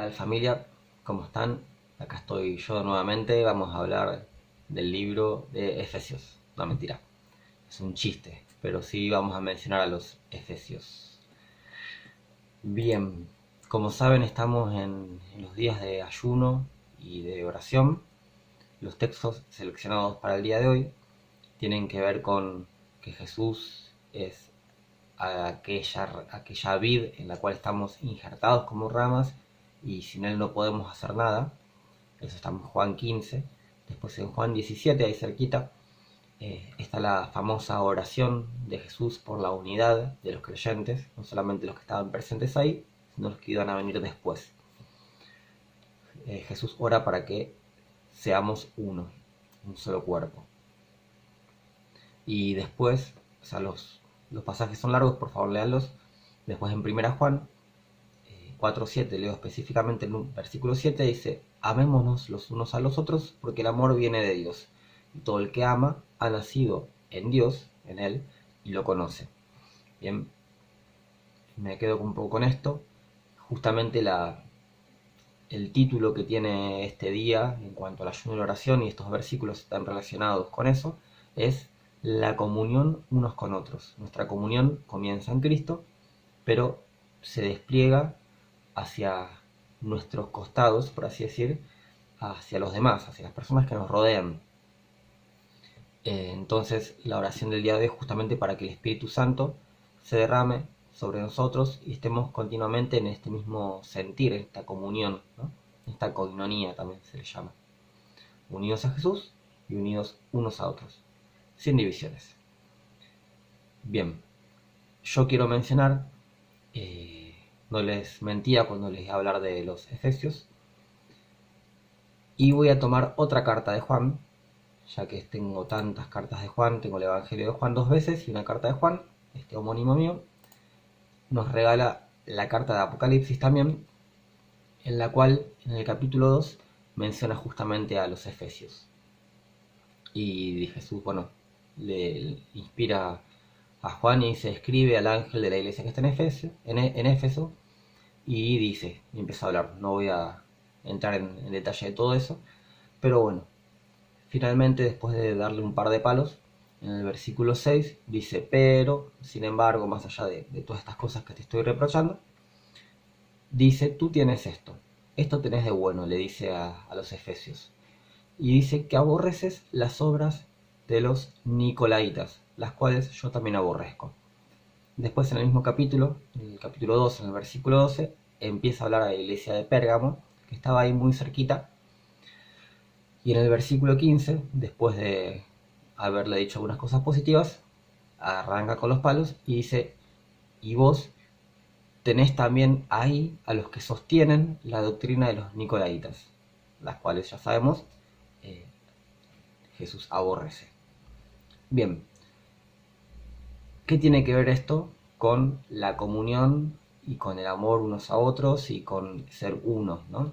tal familia? ¿Cómo están? Acá estoy yo nuevamente. Vamos a hablar del libro de Efesios. No, mentira, es un chiste, pero sí vamos a mencionar a los Efesios. Bien, como saben estamos en los días de ayuno y de oración. Los textos seleccionados para el día de hoy tienen que ver con que Jesús es aquella vid en la cual estamos injertados como ramas y sin él no podemos hacer nada. Eso está en Juan 15. Después en Juan 17, ahí cerquita, está la famosa oración de Jesús por la unidad de los creyentes, no solamente los que estaban presentes ahí, sino los que iban a venir después. Jesús ora para que seamos uno, un solo cuerpo. Y después, o sea, los pasajes son largos, por favor léanlos. Después en 1 Juan 4:7, leo específicamente en un versículo 7, dice: amémonos los unos a los otros, porque el amor viene de Dios. Y todo el que ama ha nacido en Dios, en Él, y lo conoce. Bien, me quedo un poco con esto. Justamente el título que tiene este día en cuanto al ayuno y la oración, y estos versículos están relacionados con eso, es la comunión unos con otros. Nuestra comunión comienza en Cristo, pero se despliega hacia nuestros costados, por así decir, hacia los demás, hacia las personas que nos rodean. Entonces la oración del día de hoy es justamente para que el Espíritu Santo se derrame sobre nosotros y estemos continuamente en este mismo sentir, en esta comunión, ¿no? Esta coinonía también se le llama. Unidos a Jesús y unidos unos a otros, sin divisiones. Bien, yo quiero mencionar, no les mentía cuando les iba a hablar de los Efesios, y voy a tomar otra carta de Juan, ya que tengo tantas cartas de Juan. Tengo el Evangelio de Juan 2 veces y una carta de Juan. Este homónimo mío nos regala la carta de Apocalipsis también, en la cual en el capítulo 2 menciona justamente a los Efesios. Y Jesús, bueno, le inspira a Juan y se escribe al ángel de la iglesia que está en Éfeso, y dice, y empieza a hablar. No voy a entrar en detalle de todo eso, pero bueno, finalmente, después de darle un par de palos, en el versículo 6 dice: pero, sin embargo, más allá de todas estas cosas que te estoy reprochando, dice: tú tienes esto tenés de bueno, le dice a los Efesios. Y dice que aborreces las obras de los Nicolaitas, las cuales yo también aborrezco. Después en el mismo capítulo, en el capítulo 2, en el versículo 12, empieza a hablar a la iglesia de Pérgamo, que estaba ahí muy cerquita. Y en el versículo 15, después de haberle dicho algunas cosas positivas, arranca con los palos y dice: y vos tenés también ahí a los que sostienen la doctrina de los Nicolaitas, las cuales ya sabemos, eh, Jesús aborrece. Bien, ¿qué tiene que ver esto con la comunión y con el amor unos a otros y con ser uno, ¿no?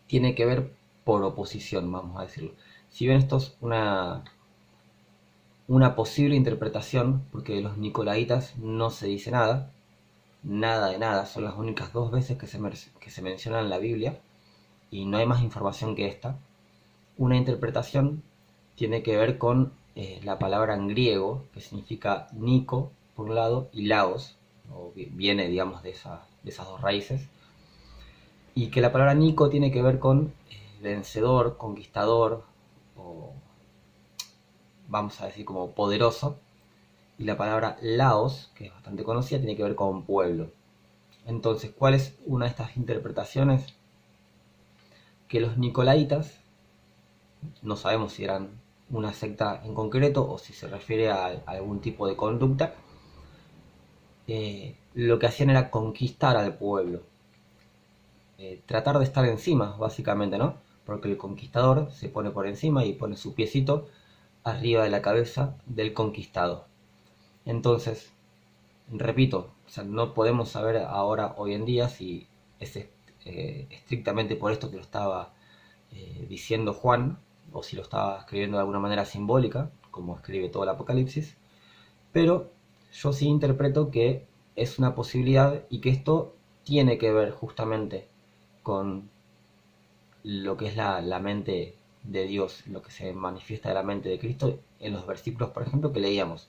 Tiene que ver por oposición, vamos a decirlo. Si bien esto es una posible interpretación, porque de los Nicolaitas no se dice nada, nada de nada, son las únicas 2 veces que se mencionan en la Biblia, y no hay más información que esta. Una interpretación tiene que ver con la palabra en griego, que significa Nico, por un lado, y Laos, o viene, digamos, de esas dos raíces, y que la palabra Nico tiene que ver con vencedor, conquistador, o vamos a decir como poderoso, y la palabra Laos, que es bastante conocida, tiene que ver con pueblo. Entonces, ¿cuál es una de estas interpretaciones? Que los Nicolaitas, no sabemos si eran una secta en concreto o si se refiere a algún tipo de conducta, lo que hacían era conquistar al pueblo, tratar de estar encima, básicamente, ¿no? Porque el conquistador se pone por encima y pone su piecito arriba de la cabeza del conquistado. Entonces, repito, o sea, no podemos saber ahora, hoy en día, si es estrictamente por esto que lo estaba diciendo Juan, o si lo estaba escribiendo de alguna manera simbólica, como escribe todo el Apocalipsis, pero yo sí interpreto que es una posibilidad y que esto tiene que ver justamente con lo que es la mente de Dios, lo que se manifiesta de la mente de Cristo en los versículos, por ejemplo, que leíamos.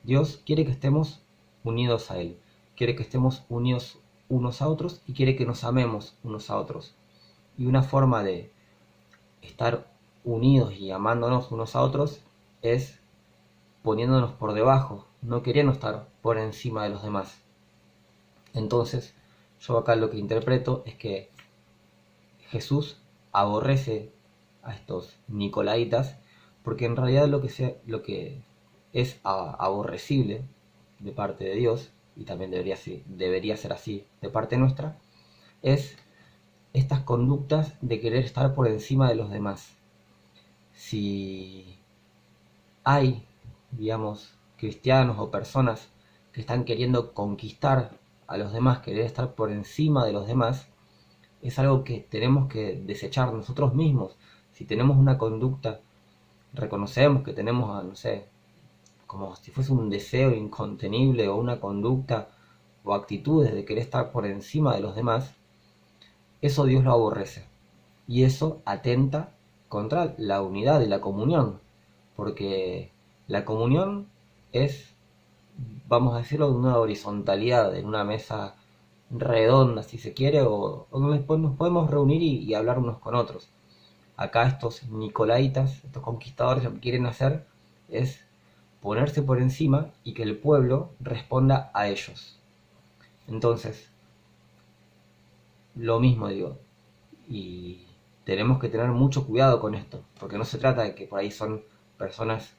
Dios quiere que estemos unidos a Él, quiere que estemos unidos unos a otros y quiere que nos amemos unos a otros. Y una forma de estar unidos y amándonos unos a otros es poniéndonos por debajo, no queriendo estar por encima de los demás. Entonces, yo acá lo que interpreto es que Jesús aborrece a estos nicolaitas porque en realidad lo que es aborrecible de parte de Dios, y también debería ser así de parte nuestra, es estas conductas de querer estar por encima de los demás. Si hay, digamos, cristianos o personas que están queriendo conquistar a los demás, querer estar por encima de los demás, es algo que tenemos que desechar nosotros mismos. Si tenemos una conducta, reconocemos que tenemos, no sé, como si fuese un deseo incontenible o una conducta o actitudes de querer estar por encima de los demás, eso Dios lo aborrece. Y eso atenta contra la unidad y la comunión, porque la comunión es, vamos a decirlo, una horizontalidad en una mesa redonda, si se quiere, o donde nos podemos reunir y hablar unos con otros. Acá estos nicolaitas, estos conquistadores, lo que quieren hacer es ponerse por encima y que el pueblo responda a ellos. Entonces, lo mismo digo, y tenemos que tener mucho cuidado con esto, porque no se trata de que por ahí son personas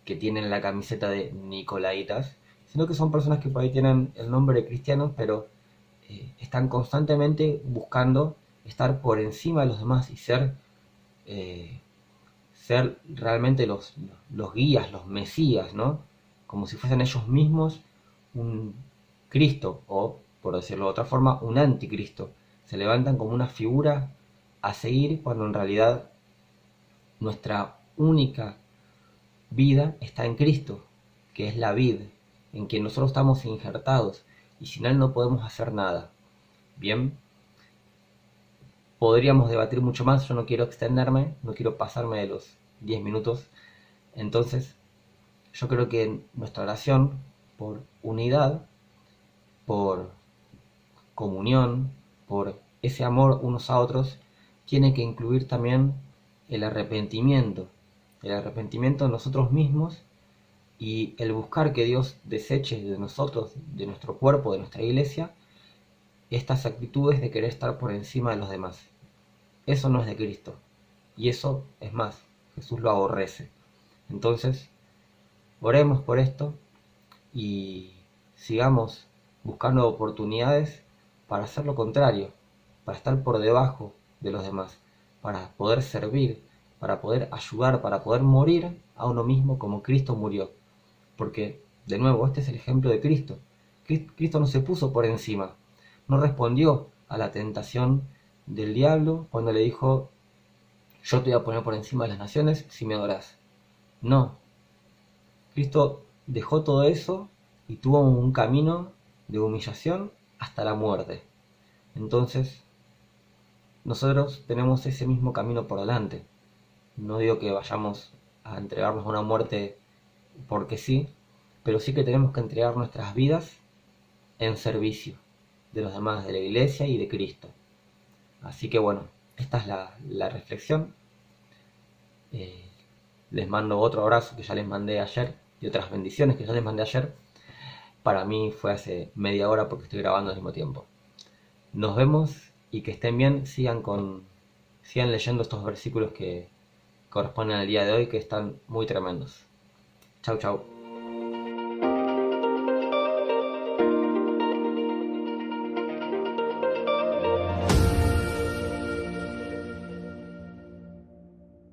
que tienen la camiseta de nicolaitas, sino que son personas que por ahí tienen el nombre de cristianos, pero están constantemente buscando estar por encima de los demás y ser realmente los guías, los mesías, ¿no? Como si fuesen ellos mismos un Cristo, o, por decirlo de otra forma, un anticristo. Se levantan como una figura a seguir cuando en realidad nuestra única vida está en Cristo, que es la vid, en quien nosotros estamos injertados y sin Él no podemos hacer nada. Bien, podríamos debatir mucho más, yo no quiero extenderme, no quiero pasarme de los 10 minutos, entonces yo creo que nuestra oración por unidad, por comunión, por ese amor unos a otros, tiene que incluir también el arrepentimiento de nosotros mismos y el buscar que Dios deseche de nosotros, de nuestro cuerpo, de nuestra iglesia, estas actitudes de querer estar por encima de los demás. Eso no es de Cristo. Y eso es más, Jesús lo aborrece. Entonces, oremos por esto y sigamos buscando oportunidades para hacer lo contrario, para estar por debajo de los demás, para poder servir, para poder ayudar, para poder morir a uno mismo como Cristo murió. Porque, de nuevo, este es el ejemplo de Cristo. Cristo no se puso por encima, no respondió a la tentación del diablo cuando le dijo: yo te voy a poner por encima de las naciones si me adorás. No, Cristo dejó todo eso y tuvo un camino de humillación hasta la muerte. Entonces, nosotros tenemos ese mismo camino por delante. No digo que vayamos a entregarnos a una muerte porque sí, pero sí que tenemos que entregar nuestras vidas en servicio de los demás, de la iglesia y de Cristo. Así que bueno, esta es la reflexión. Les mando otro abrazo que ya les mandé ayer y otras bendiciones que ya les mandé ayer. Para mí fue hace media hora porque estoy grabando al mismo tiempo. Nos vemos y que estén bien. Sigan leyendo estos versículos que corresponden al día de hoy, que están muy tremendos. Chau, chau.